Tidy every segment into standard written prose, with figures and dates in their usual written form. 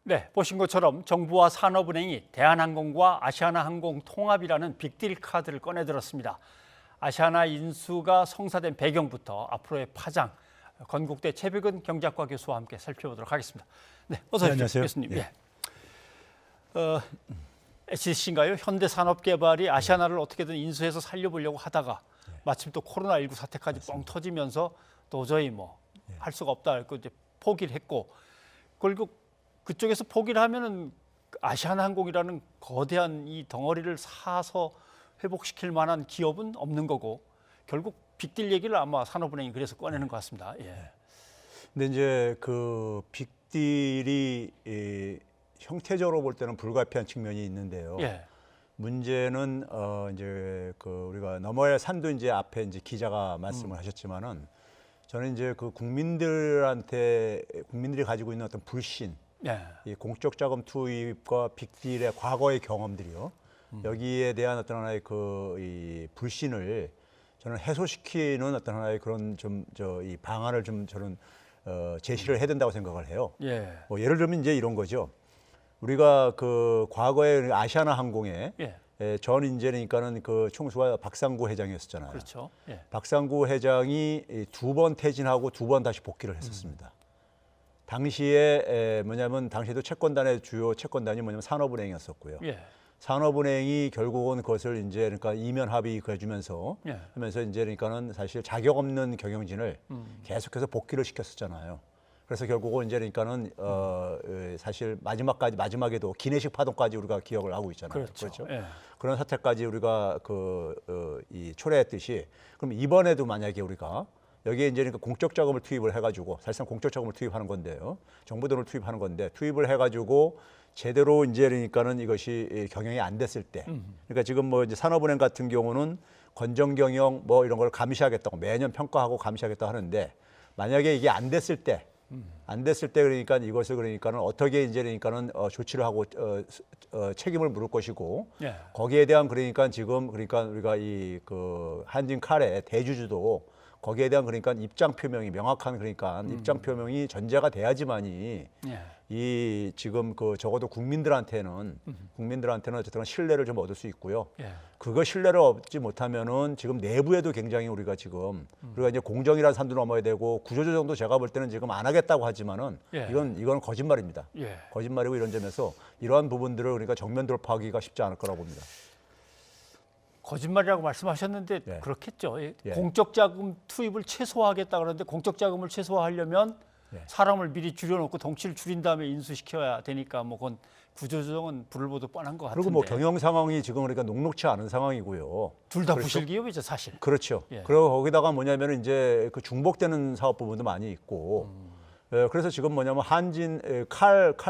네, 보신 것처럼 정부와 산업은행이 대한항공과 아시아나항공 통합이라는 빅딜 카드를 꺼내들었습니다. 아시아나 인수가 성사된 배경부터 앞으로의 파장, 건국대 최백은 경제학과 교수와 함께 살펴보도록 하겠습니다. 네, 어서 오십시오, 안녕하세요. 교수님. 예. HCC인가요? 현대산업개발이 아시아나를 어떻게든 인수해서 살려보려고 하다가 마침 또 코로나19 사태까지 뻥 터지면서 도저히 할 수가 없다 고 이제 포기를 했고, 결국 그쪽에서 포기를 하면은 아시아나항공이라는 거대한 이 덩어리를 사서 회복시킬 만한 기업은 없는 거고, 결국 빅딜 얘기를 아마 산업은행이 그래서 꺼내는 것 같습니다. 예. 근데 이제 그 빅딜이 형태적으로 볼 때는 불가피한 측면이 있는데요. 예. 문제는 이제 그 우리가 넘어야 산도 이제 앞에 이제 기자가 말씀을 하셨지만은 저는 이제 그 국민들이 가지고 있는 어떤 불신, 예. 이 공적 자금 투입과 빅딜의 과거의 경험들이요. 여기에 대한 어떤 하나의 이 불신을 저는 해소시키는 어떤 하나의 그런 이 방안을 저는 제시를 해야 된다고 생각을 해요. 예. 예를 들면 이제 이런 거죠. 우리가 그 과거에 아시아나 항공에 예. 전 인재니까는 그 총수가 박상구 회장이었잖아요. 그렇죠. 예. 박상구 회장이 2번 퇴진하고 2번 다시 복귀를 했었습니다. 당시에 뭐냐면 당시에도 채권단의 주요 채권단이 뭐냐면 산업은행이었었고요. 예. 산업은행이 결국은 그것을 이제 그러니까 이면 합의 해주면서 예. 하면서 이제 그러니까는 사실 자격 없는 경영진을 계속해서 복귀를 시켰었잖아요. 그래서 결국은 이제 그러니까는 사실 마지막에도 기내식 파동까지 우리가 기억을 하고 있잖아요. 그렇죠. 예. 그런 사태까지 우리가 이 초래했듯이 그럼 이번에도 만약에 우리가 여기에 이제 그러니까 공적 자금을 투입을 해가지고 사실상 공적 자금을 투입하는 건데요. 정부 돈을 투입하는 건데 투입을 해가지고 제대로 이제 그러니까는 이것이 경영이 안 됐을 때, 그러니까 지금 뭐 이제 산업은행 같은 경우는 건전 경영 뭐 이런 걸 감시하겠다고 매년 평가하고 감시하겠다 하는데 만약에 이게 안 됐을 때 그러니까 이것을 그러니까는 어떻게 이제 그러니까는 조치를 하고 책임을 물을 것이고 예. 거기에 대한 그러니까 지금 그러니까 우리가 이 그 한진칼의 대주주도 거기에 대한 그러니까 입장 표명이 명확한 그러니까 입장 표명이 전제가 돼야지만이 예. 이 지금 그 적어도 국민들한테는 어쨌든 신뢰를 좀 얻을 수 있고요. 예. 그거 신뢰를 얻지 못하면은 지금 내부에도 굉장히 우리가 이제 공정이라는 산도 넘어야 되고 구조조정도 제가 볼 때는 지금 안 하겠다고 하지만은 예. 이건 거짓말입니다. 예. 거짓말이고 이런 점에서 이러한 부분들을 그러니까 정면 돌파하기가 쉽지 않을 거라고 봅니다. 거짓말이라고 말씀하셨는데 예. 그렇겠죠. 예. 공적 자금 투입을 최소화하겠다 그러는데 공적 자금을 최소화하려면 예. 사람을 미리 줄여놓고 덩치를 줄인 다음에 인수시켜야 되니까 뭐 그건 구조조정은 불을 보듯 뻔한 것 같은데. 그리고 뭐 경영 상황이 지금 그러니까 녹록치 않은 상황이고요. 둘 다 부실 기업이죠, 사실. 그렇죠. 예. 그리고 거기다가 뭐냐면 이제 그 중복되는 사업 부분도 많이 있고, 그래서 지금 뭐냐면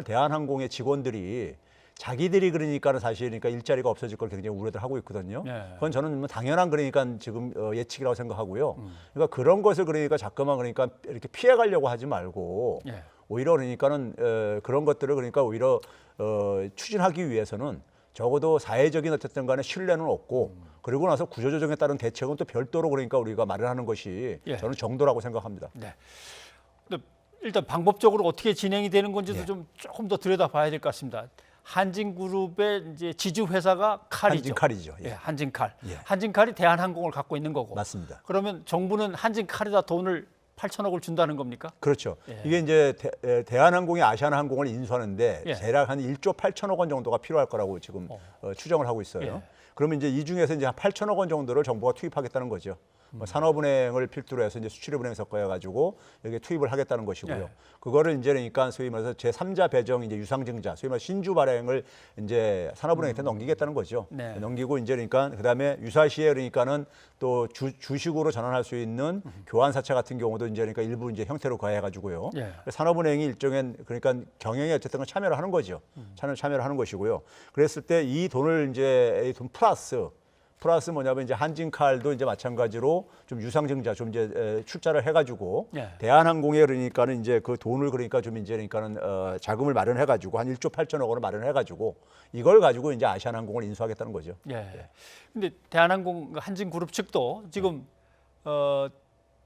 대한항공의 직원들이 자기들이 그러니까는 사실 그러니까 일자리가 없어질 걸 굉장히 우려들 하고 있거든요. 예. 그건 저는 뭐 당연한 그러니까 지금 예측이라고 생각하고요. 그러니까 그런 것을 그러니까 자꾸만 그러니까 이렇게 피해가려고 하지 말고 예. 오히려 그러니까는 그런 것들을 그러니까 오히려 추진하기 위해서는 적어도 사회적인 어쨌든 간에 신뢰는 없고 그리고 나서 구조조정에 따른 대책은 또 별도로 그러니까 우리가 마련하는 것이 예. 저는 정도라고 생각합니다. 네. 근데 일단 방법적으로 어떻게 진행이 되는 건지도 예. 좀 조금 더 들여다봐야 될 것 같습니다. 한진그룹의 이제 지주 회사가 칼이죠. 한진칼이죠. 예. 예, 한진칼. 예. 한진칼이 대한항공을 갖고 있는 거고. 맞습니다. 그러면 정부는 한진칼에다 돈을 8천억을 준다는 겁니까? 그렇죠. 예. 이게 이제 대한항공이 아시아나항공을 인수하는데 예. 대략 한 1조 8천억 원 정도가 필요할 거라고 지금 추정을 하고 있어요. 예. 그러면 이제 이 중에서 이제 한 8천억 원 정도를 정부가 투입하겠다는 거죠. 뭐 산업은행을 필두로 해서 이제 수출입은행 섞어가지고 여기에 투입을 하겠다는 것이고요. 예. 그거를 이제 그러니까 소위 말해서 제3자 배정 이제 유상증자, 소위 말해서 신주 발행을 이제 산업은행한테 넘기겠다는 거죠. 네. 넘기고 이제 그러니까 그다음에 유사시에 그러니까는 또 주식으로 전환할 수 있는 교환사채 같은 경우도 이제 그러니까 일부 이제 형태로 가해가지고요. 예. 산업은행이 일종의 그러니까 경영에 어쨌든 참여를 하는 거죠. 참여를 하는 것이고요. 그랬을 때 이 돈을 이제 이 돈 플러스 뭐냐면 이제 한진칼도 이제 마찬가지로 좀 유상증자 좀 이제 출자를 해가지고 예. 대한항공에 그러니까는 이제 그 돈을 그러니까 좀 이제 그러니까는 자금을 마련해가지고 한 1조 8천억 원을 마련해가지고 이걸 가지고 이제 아시아나항공을 인수하겠다는 거죠. 예. 근데 대한항공 한진그룹 측도 지금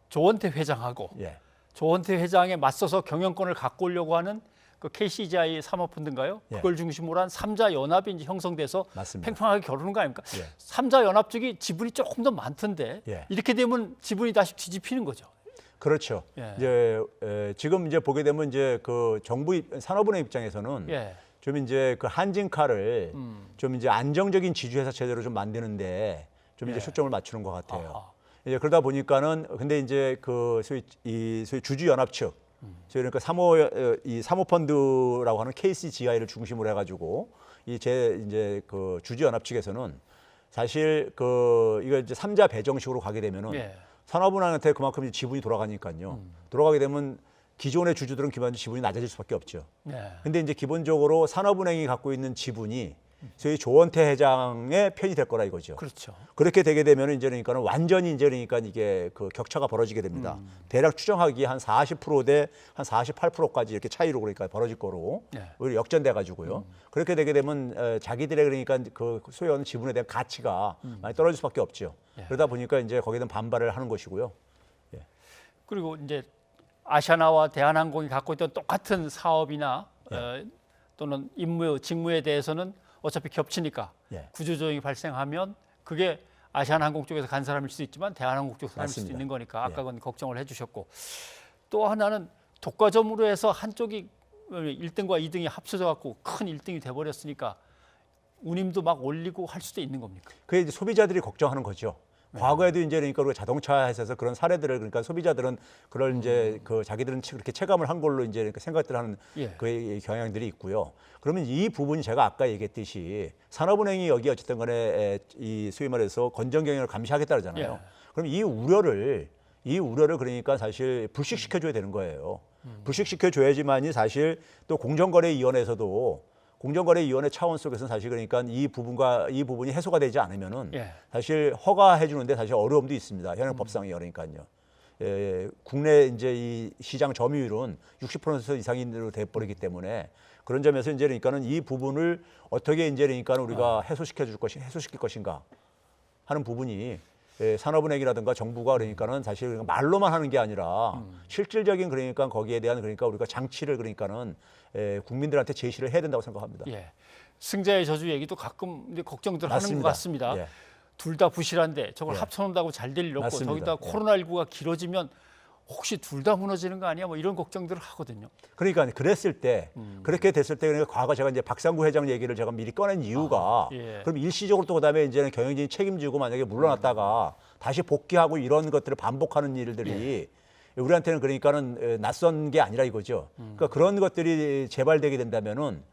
조원태 회장하고 예. 조원태 회장에 맞서서 경영권을 갖고 오려고 하는 그 KCGI 사모펀드인가요? 예. 그걸 중심으로 한 3자 연합이 이제 형성돼서 맞습니다. 팽팽하게 겨루는 거 아닙니까? 예. 3자 연합 쪽이 지분이 조금 더 많던데 예. 이렇게 되면 지분이 다시 뒤집히는 거죠. 그렇죠. 예. 이제 지금 이제 보게 되면 이제 그 정부 산업은행 입장에서는 예. 좀 이제 그 한진카를 좀 이제 안정적인 지주회사 체제로 좀 만드는데 좀 이제 예. 초점을 맞추는 것 같아요. 아하. 이제 그러다 보니까는 근데 이제 그 소위 주주 연합 측, 저희 그러니까 사모펀드라고 하는 KCGI를 중심으로 해가지고 이제 그 주주 연합 측에서는 사실 그 이거 이제 3자 배정식으로 가게 되면은 예. 산업은행한테 그만큼 지분이 돌아가니까요. 돌아가게 되면 기존의 주주들은 기본적으로 지분이 낮아질 수밖에 없죠. 예. 근데 이제 기본적으로 산업은행이 갖고 있는 지분이 소위 조원태 회장의 편이 될 거라 이거죠. 그렇죠. 그렇게 되게 되면 이제 그러니까는 완전히 이제 그러니까 이게 그 격차가 벌어지게 됩니다. 대략 추정하기에 한 40%대 한 48%까지 이렇게 차이로 그러니까 벌어질 거로 네. 오히려 역전돼 가지고요. 그렇게 되게 되면 자기들의 그러니까 그 소유하는 지분에 대한 가치가 많이 떨어질 수밖에 없죠. 예. 그러다 보니까 이제 거기에 대한 반발을 하는 것이고요. 그리고 이제 아시아나와 대한항공이 갖고 있던 똑같은 사업이나 또는 임무, 직무에 대해서는 어차피 겹치니까 예. 구조조정이 발생하면 그게 아시아나항공 쪽에서 간 사람일 수도 있지만 대한항공 쪽에서 사람일 수도 맞습니다. 있는 거니까 아까 예. 그건 걱정을 해주셨고 또 하나는 독과점으로 해서 한쪽이 1등과 2등이 합쳐져 갖고 큰 1등이 돼버렸으니까 운임도 막 올리고 할 수도 있는 겁니까? 그게 이제 소비자들이 걱정하는 거죠. 과거에도 이제 그러니까 우리가 자동차 회사에서 그런 사례들을 그러니까 소비자들은 그걸 이제 그 자기들은 그렇게 체감을 한 걸로 이제 그러니까 생각들 하는 예. 그 경향들이 있고요. 그러면 이 부분이 제가 아까 얘기했듯이 산업은행이 여기 어쨌든 간에 이 소위 말해서 건전 경영을 감시하겠다 그러잖아요. 예. 그럼 이 우려를 그러니까 사실 불식시켜 줘야 되는 거예요. 불식시켜 줘야지만이 사실 또 공정거래위원회에서도 공정거래위원회 차원 속에서는 사실 그러니까 이 부분이 해소가 되지 않으면은 예. 사실 허가해 주는데 사실 어려움도 있습니다. 현행 법상이 그러니까요. 국내 이제 이 시장 점유율은 60% 이상으로 돼 버리기 때문에 그런 점에서 이제 그러니까는 이 부분을 어떻게 이제 그러니까 우리가 해소시킬 것인가 하는 부분이 산업은행이라든가 정부가 그러니까는 사실 말로만 하는 게 아니라 실질적인 그러니까 거기에 대한 그러니까 우리가 장치를 그러니까는 국민들한테 제시를 해야 된다고 생각합니다. 예. 승자의 저주 얘기도 가끔 이제 걱정들 하는 것 맞습니다. 같습니다. 예. 둘 다 부실한데 저걸 예. 합쳐놓는다고 잘 될 일 없고 맞습니다. 저기다 예. 코로나19가 길어지면 혹시 둘 다 무너지는 거 아니야? 뭐 이런 걱정들을 하거든요. 그러니까 그랬을 때 그렇게 됐을 때 그러니까 과거 제가 이제 박상구 회장 얘기를 제가 미리 꺼낸 이유가 예. 그럼 일시적으로 또 그다음에 이제는 경영진이 책임지고 만약에 물러났다가 다시 복귀하고 이런 것들을 반복하는 일들이 우리한테는 그러니까는 낯선 게 아니라 이거죠. 그러니까 그런 것들이 재발되게 된다면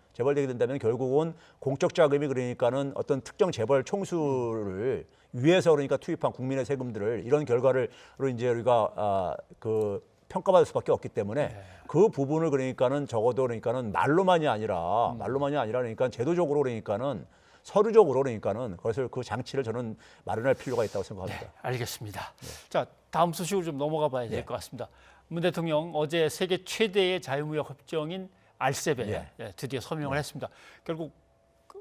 결국은 공적 자금이 그러니까는 어떤 특정 재벌 총수를 위해서 그러니까 투입한 국민의 세금들을 이런 결과로 이제 우리가 그 평가받을 수밖에 없기 때문에 그 부분을 그러니까는 적어도 그러니까는 말로만이 아니라 그러니까 제도적으로 그러니까는 서류적으로 그러니까는 그것을 그 장치를 저는 마련할 필요가 있다고 생각합니다. 네, 알겠습니다. 자, 다음 소식으로 좀 넘어가 봐야 될 것 같습니다. 문 대통령 어제 세계 최대의 자유무역 협정인 RCEP에 드디어 서명을 했습니다. 결국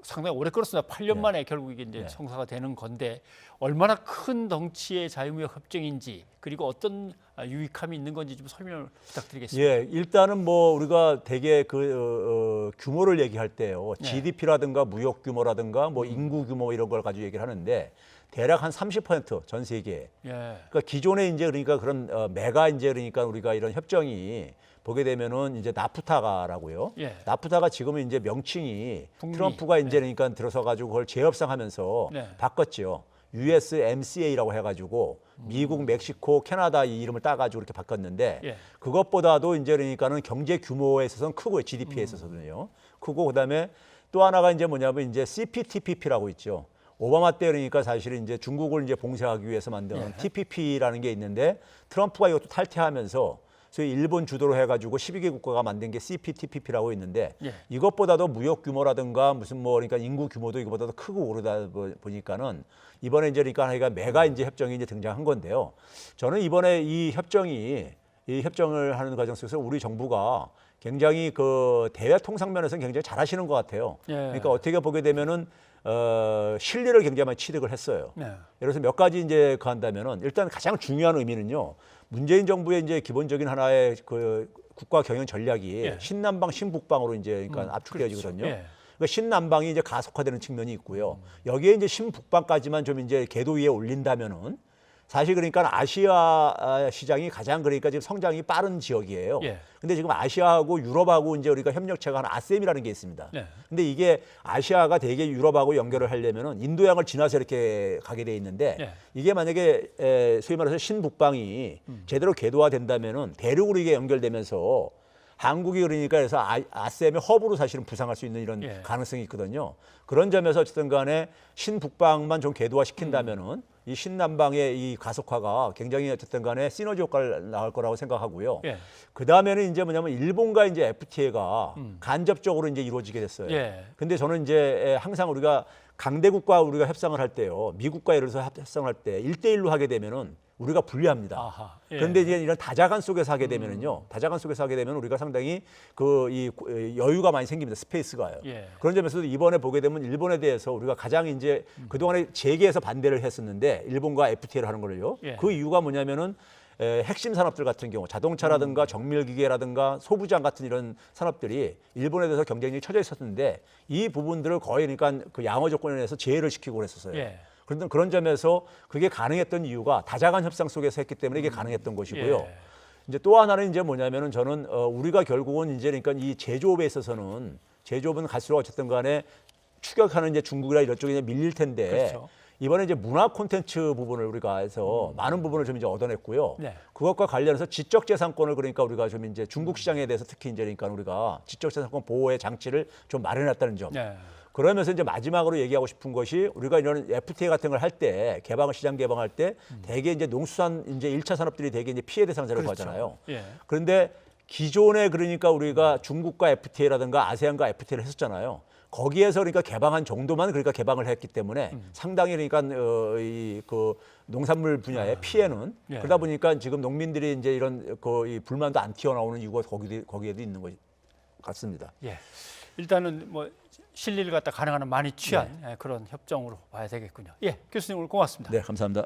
상당히 오래 끌었습니다. 8년 만에 결국 이게 이제 성사가 되는 건데 얼마나 큰 덩치의 자유무역 협정인지 그리고 어떤 유익함이 있는 건지 좀 설명을 부탁드리겠습니다. 예, 일단은 뭐 우리가 되게 그 규모를 얘기할 때요, GDP라든가 무역 규모라든가 뭐 인구 규모 이런 걸 가지고 얘기를 하는데 대략 한 30%전 세계. 예. 그러니까 기존에 이제 그러니까 그런 메가 이제 그러니까 우리가 이런 협정이 보게 되면은 이제 나프타가라고요. 예. 나프타가 지금은 이제 명칭이 북미. 트럼프가 이제 그러니까 들어서 가지고 그걸 재협상하면서 네. 바꿨죠. USMCA라고 해가지고 미국, 멕시코, 캐나다 이 이름을 따가지고 이렇게 바꿨는데 예. 그것보다도 이제 그러니까는 경제 규모에 있어서는 크고요. GDP에 있어서는요. 크고 그다음에 또 하나가 이제 뭐냐면 이제 CPTPP라고 있죠. 오바마 때 그러니까 사실은 이제 중국을 이제 봉쇄하기 위해서 만든 TPP라는 게 있는데 트럼프가 이것도 탈퇴하면서 소위 일본 주도로 해가지고 12개 국가가 만든 게 CPTPP라고 있는데 이것보다도 무역 규모라든가 무슨 뭐 그러니까 인구 규모도 이거보다도 크고 오르다 보니까는 이번에 이제 그러니까 메가 이제 협정이 이제 등장한 건데요. 저는 이번에 이 협정을 하는 과정 속에서 우리 정부가 굉장히 그 대외 통상 면에서는 굉장히 잘하시는 것 같아요. 그러니까 어떻게 보게 되면은 실리를 굉장히 많이 취득을 했어요. 예를 들어서 몇 가지 이제 한다면은 일단 가장 중요한 의미는요. 문재인 정부의 이제 기본적인 하나의 그 국가 경영 전략이 예. 신남방 신북방으로 이제 그러니까 압축되어지거든요. 그렇죠. 예. 그러니까 신남방이 이제 가속화되는 측면이 있고요. 여기에 이제 신북방까지만 좀 이제 궤도 위에 올린다면은 사실 그러니까 아시아 시장이 가장 그러니까 지금 성장이 빠른 지역이에요. 예. 근데 지금 아시아하고 유럽하고 이제 우리가 협력체가 하나 아셈이라는 게 있습니다. 네. 근데 이게 아시아가 대개 유럽하고 연결을 하려면은 인도양을 지나서 이렇게 가게 돼 있는데 예. 이게 만약에 소위 말해서 신북방이 제대로 궤도화된다면은 대륙으로 이게 연결되면서 한국이 그러니까 그래서 아셈의 허브로 사실은 부상할 수 있는 이런 예. 가능성이 있거든요. 그런 점에서 어쨌든 간에 신북방만 좀 궤도화 시킨다면은 이 신남방의 이 가속화가 굉장히 어쨌든 간에 시너지 효과를 나올 거라고 생각하고요. 예. 그 다음에는 이제 뭐냐면 일본과 이제 FTA가 간접적으로 이제 이루어지게 됐어요. 예. 근데 저는 이제 항상 우리가 강대국과 우리가 협상을 할 때요. 미국과 예를 들어서 협상을 할 때 1대1로 하게 되면은 우리가 불리합니다. 아하, 예. 그런데 이제 이런 다자간 속에서 하게 되면은요. 다자간 속에서 하게 되면 우리가 상당히 이 여유가 많이 생깁니다. 스페이스가요. 예. 그런 점에서도 이번에 보게 되면 일본에 대해서 우리가 가장 이제 그동안에 재계에서 반대를 했었는데 일본과 FTA를 하는 거를요. 예. 그 이유가 뭐냐면은 핵심 산업들 같은 경우 자동차라든가 정밀기계라든가 소부장 같은 이런 산업들이 일본에 대해서 경쟁력이 처져 있었는데 이 부분들을 거의 그러니까 그 양호 조건에 의해서 제외를 시키고 그랬었어요. 예. 그런데 그런 점에서 그게 가능했던 이유가 다자간 협상 속에서 했기 때문에 이게 가능했던 것이고요. 예. 이제 또 하나는 이제 뭐냐면은 저는 우리가 결국은 이제 그러니까 이 제조업에 있어서는 제조업은 갈수록 어쨌든 간에 추격하는 이제 중국이나 이런 쪽에 이제 밀릴 텐데 그렇죠. 이번에 이제 문화 콘텐츠 부분을 우리가 해서 많은 부분을 좀 이제 얻어냈고요. 네. 그것과 관련해서 지적재산권을 그러니까 우리가 좀 이제 중국 시장에 대해서 특히 이제 그러니까 우리가 지적재산권 보호의 장치를 좀 마련했다는 점. 네. 그러면서 이제 마지막으로 얘기하고 싶은 것이 우리가 이런 FTA 같은 걸 할 때 시장 개방할 때 대개 이제 농수산 이제 1차 산업들이 대개 이제 피해 대상자라고 그렇죠. 하잖아요. 예. 그런데 기존에 그러니까 우리가 중국과 FTA라든가 아세안과 FTA를 했었잖아요. 거기에서 그러니까 개방한 정도만 그러니까 개방을 했기 때문에 상당히 그러니까 이 그 농산물 분야의 피해는 예. 그러다 보니까 지금 농민들이 이제 이런 이 불만도 안 튀어나오는 이유가 거기에도 있는 것 같습니다. 예. 일단은 뭐 실리를 갖다 가능한 한 많이 취한 그런 협정으로 봐야 되겠군요. 예, 교수님 오늘 고맙습니다. 네, 감사합니다.